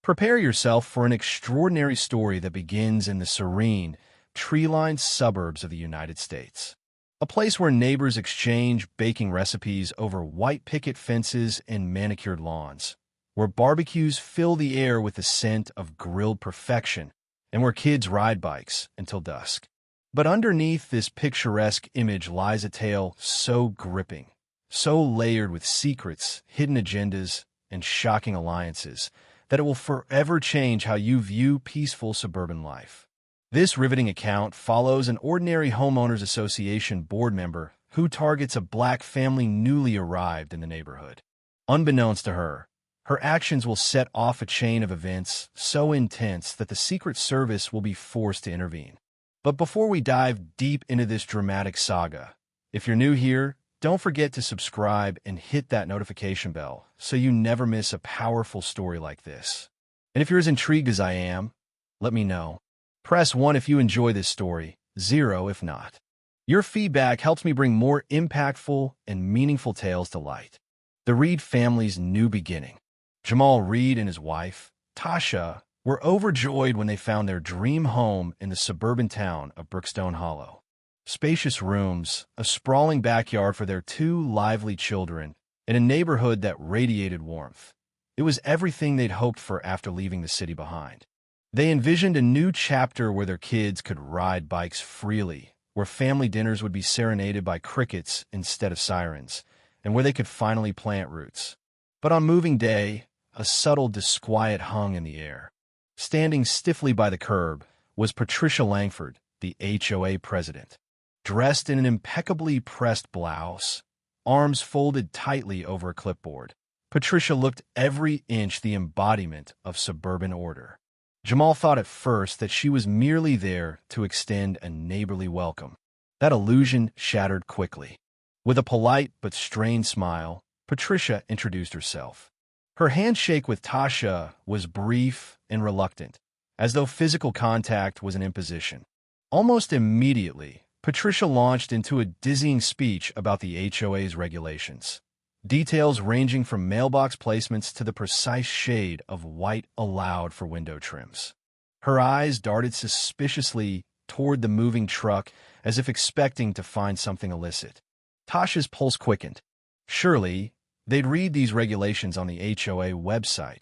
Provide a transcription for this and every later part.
Prepare yourself for an extraordinary story that begins in the serene, tree-lined suburbs of the United States. A place where neighbors exchange baking recipes over white picket fences and manicured lawns, where barbecues fill the air with the scent of grilled perfection, and where kids ride bikes until dusk. But underneath this picturesque image lies a tale so gripping, so layered with secrets, hidden agendas, and shocking alliances, that it will forever change how you view peaceful suburban life. This riveting account follows an ordinary homeowners association board member who targets a black family newly arrived in the neighborhood. Unbeknownst to her, her actions will set off a chain of events so intense that the Secret Service will be forced to intervene. But before we dive deep into this dramatic saga, if you're new here, don't forget to subscribe and hit that notification bell so you never miss a powerful story like this. And if you're as intrigued as I am, let me know. Press 1 if you enjoy this story, 0 if not. Your feedback helps me bring more impactful and meaningful tales to light. The Reed family's new beginning. Jamal Reed and his wife, Tasha, were overjoyed when they found their dream home in the suburban town of Brookstone Hollow. Spacious rooms, a sprawling backyard for their 2 lively children, and a neighborhood that radiated warmth. It was everything they'd hoped for after leaving the city behind. They envisioned a new chapter where their kids could ride bikes freely, where family dinners would be serenaded by crickets instead of sirens, and where they could finally plant roots. But on moving day, a subtle disquiet hung in the air. Standing stiffly by the curb was Patricia Langford, the HOA president. Dressed in an impeccably pressed blouse, arms folded tightly over a clipboard, Patricia looked every inch the embodiment of suburban order. Jamal thought at first that she was merely there to extend a neighborly welcome. That illusion shattered quickly. With a polite but strained smile, Patricia introduced herself. Her handshake with Tasha was brief and reluctant, as though physical contact was an imposition. Almost immediately, Patricia launched into a dizzying speech about the HOA's regulations, details ranging from mailbox placements to the precise shade of white allowed for window trims. Her eyes darted suspiciously toward the moving truck as if expecting to find something illicit. Tasha's pulse quickened. Surely, they'd read these regulations on the HOA website.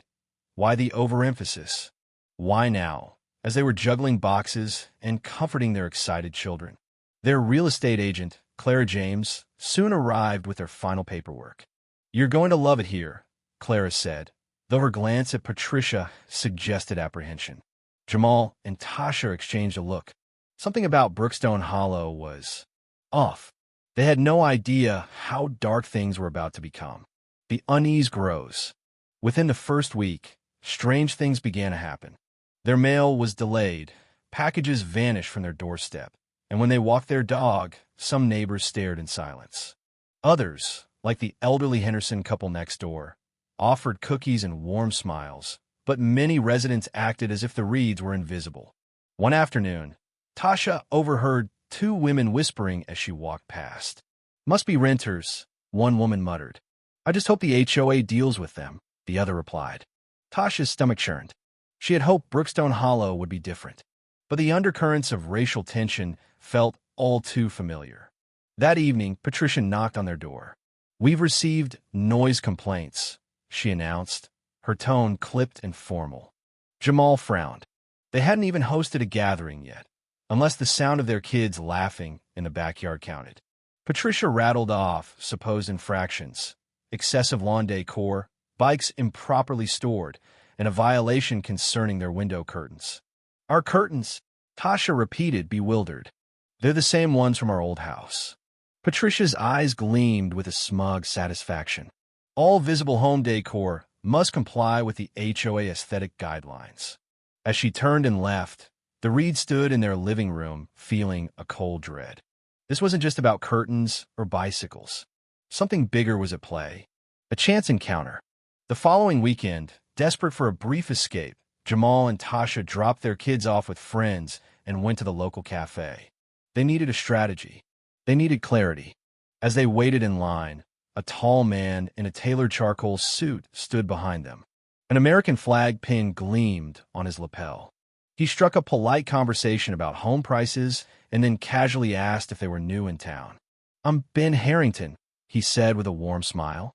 Why the overemphasis? Why now? As they were juggling boxes and comforting their excited children. Their real estate agent, Clara James, soon arrived with their final paperwork. "You're going to love it here," Clara said, though her glance at Patricia suggested apprehension. Jamal and Tasha exchanged a look. Something about Brookstone Hollow was off. They had no idea how dark things were about to become. The unease grows. Within the first week, strange things began to happen. Their mail was delayed, packages vanished from their doorstep, and when they walked their dog, some neighbors stared in silence. Others, like the elderly Henderson couple next door, offered cookies and warm smiles, but many residents acted as if the Reeds were invisible. One afternoon, Tasha overheard 2 women whispering as she walked past. "Must be renters," one woman muttered. "I just hope the HOA deals with them," the other replied. Tasha's stomach churned. She had hoped Brookstone Hollow would be different, but the undercurrents of racial tension felt all too familiar. That evening, Patricia knocked on their door. "We've received noise complaints," she announced, her tone clipped and formal. Jamal frowned. They hadn't even hosted a gathering yet, unless the sound of their kids laughing in the backyard counted. Patricia rattled off supposed infractions: excessive lawn decor, bikes improperly stored, and a violation concerning their window curtains. "Our curtains," Tasha repeated, bewildered. "They're the same ones from our old house." Patricia's eyes gleamed with a smug satisfaction. All visible home decor must comply with the HOA aesthetic guidelines. As she turned and left, the Reeds stood in their living room, feeling a cold dread. This wasn't just about curtains or bicycles. Something bigger was at play. A chance encounter. The following weekend, desperate for a brief escape, Jamal and Tasha dropped their kids off with friends and went to the local cafe. They needed a strategy. They needed clarity. As they waited in line, a tall man in a tailored charcoal suit stood behind them. An American flag pin gleamed on his lapel. He struck a polite conversation about home prices and then casually asked if they were new in town. "I'm Ben Harrington," he said with a warm smile.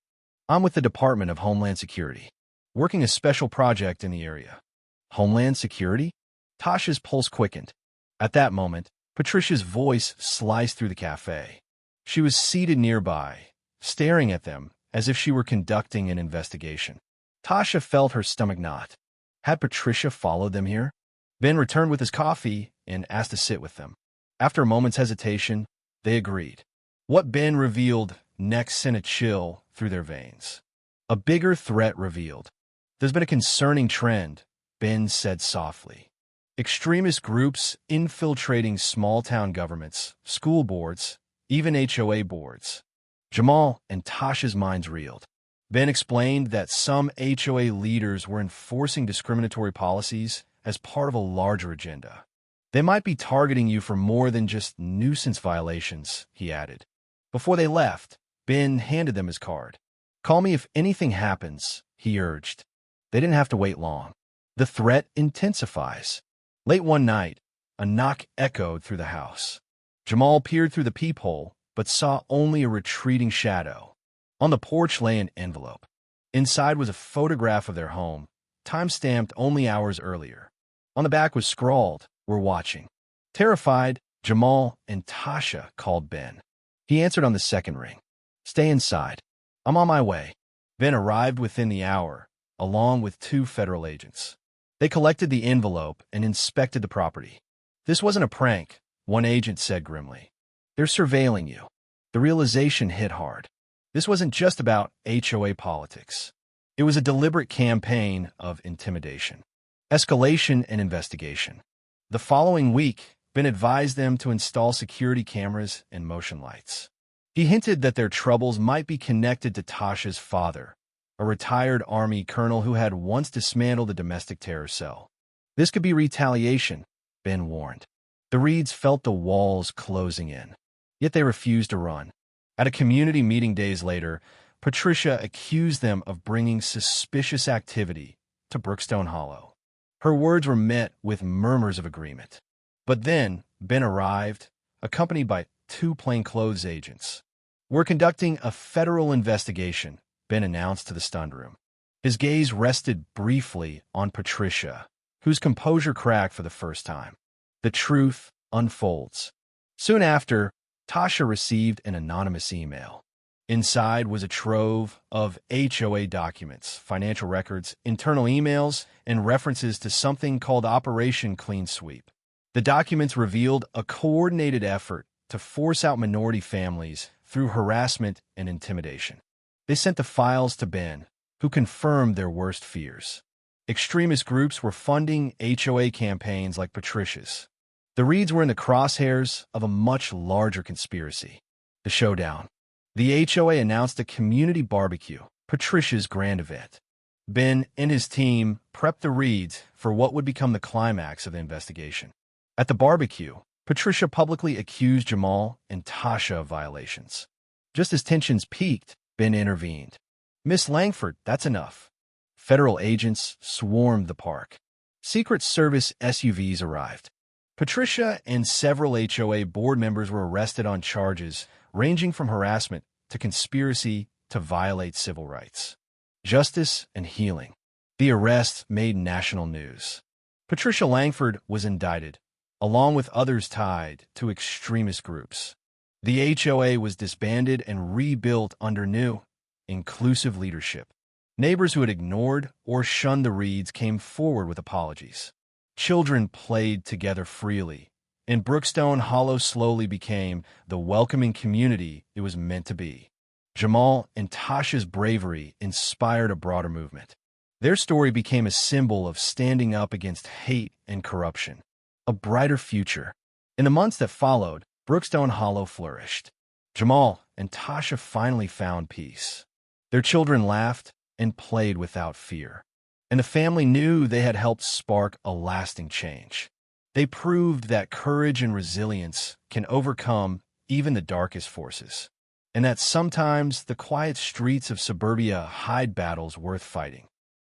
"I'm with the Department of Homeland Security, working a special project in the area." Homeland Security? Tasha's pulse quickened. At that moment, Patricia's voice sliced through the cafe. She was seated nearby, staring at them as if she were conducting an investigation. Tasha felt her stomach knot. Had Patricia followed them here? Ben returned with his coffee and asked to sit with them. After a moment's hesitation, they agreed. What Ben revealed next sent a chill through their veins. A bigger threat revealed. "There's been a concerning trend," Ben said softly. "Extremist groups infiltrating small-town governments, school boards, even HOA boards." Jamal and Tasha's minds reeled. Ben explained that some HOA leaders were enforcing discriminatory policies as part of a larger agenda. "They might be targeting you for more than just nuisance violations," he added. Before they left, Ben handed them his card. "Call me if anything happens," he urged. They didn't have to wait long. The threat intensifies. Late one night, a knock echoed through the house. Jamal peered through the peephole, but saw only a retreating shadow. On the porch lay an envelope. Inside was a photograph of their home, time-stamped only hours earlier. On the back was scrawled, "We're watching." Terrified, Jamal and Tasha called Ben. He answered on the second ring. "Stay inside. I'm on my way." Ben arrived within the hour, along with 2 federal agents. They collected the envelope and inspected the property. "This wasn't a prank," one agent said grimly. "They're surveilling you." The realization hit hard. This wasn't just about HOA politics. It was a deliberate campaign of intimidation, escalation, and investigation. The following week, Ben advised them to install security cameras and motion lights. He hinted that their troubles might be connected to Tasha's father, a retired Army colonel who had once dismantled a domestic terror cell. This could be retaliation, Ben warned. The Reeds felt the walls closing in, yet they refused to run. At a community meeting days later, Patricia accused them of bringing suspicious activity to Brookstone Hollow. Her words were met with murmurs of agreement. But then, Ben arrived, accompanied by 2 plainclothes agents. "We're conducting a federal investigation," Ben announced to the stunned room. His gaze rested briefly on Patricia, whose composure cracked for the first time. The truth unfolds. Soon after, Tasha received an anonymous email. Inside was a trove of HOA documents, financial records, internal emails, and references to something called Operation Clean Sweep. The documents revealed a coordinated effort to force out minority families through harassment and intimidation. They sent the files to Ben, who confirmed their worst fears. Extremist groups were funding HOA campaigns like Patricia's. The Reeds were in the crosshairs of a much larger conspiracy. The showdown. The HOA announced a community barbecue, Patricia's grand event. Ben and his team prepped the Reeds for what would become the climax of the investigation. At the barbecue, Patricia publicly accused Jamal and Tasha of violations. Just as tensions peaked, Ben intervened. "Miss Langford, that's enough." Federal agents swarmed the park. Secret Service SUVs arrived. Patricia and several HOA board members were arrested on charges ranging from harassment to conspiracy to violate civil rights. Justice and healing. The arrest made national news. Patricia Langford was indicted, along with others tied to extremist groups. The HOA was disbanded and rebuilt under new, inclusive leadership. Neighbors who had ignored or shunned the Reeds came forward with apologies. Children played together freely, and Brookstone Hollow slowly became the welcoming community it was meant to be. Jamal and Tasha's bravery inspired a broader movement. Their story became a symbol of standing up against hate and corruption. A brighter future. In the months that followed, Brookstone Hollow flourished. Jamal and Tasha finally found peace. Their children laughed and played without fear, and the family knew they had helped spark a lasting change. They proved that courage and resilience can overcome even the darkest forces, and that sometimes the quiet streets of suburbia hide battles worth fighting.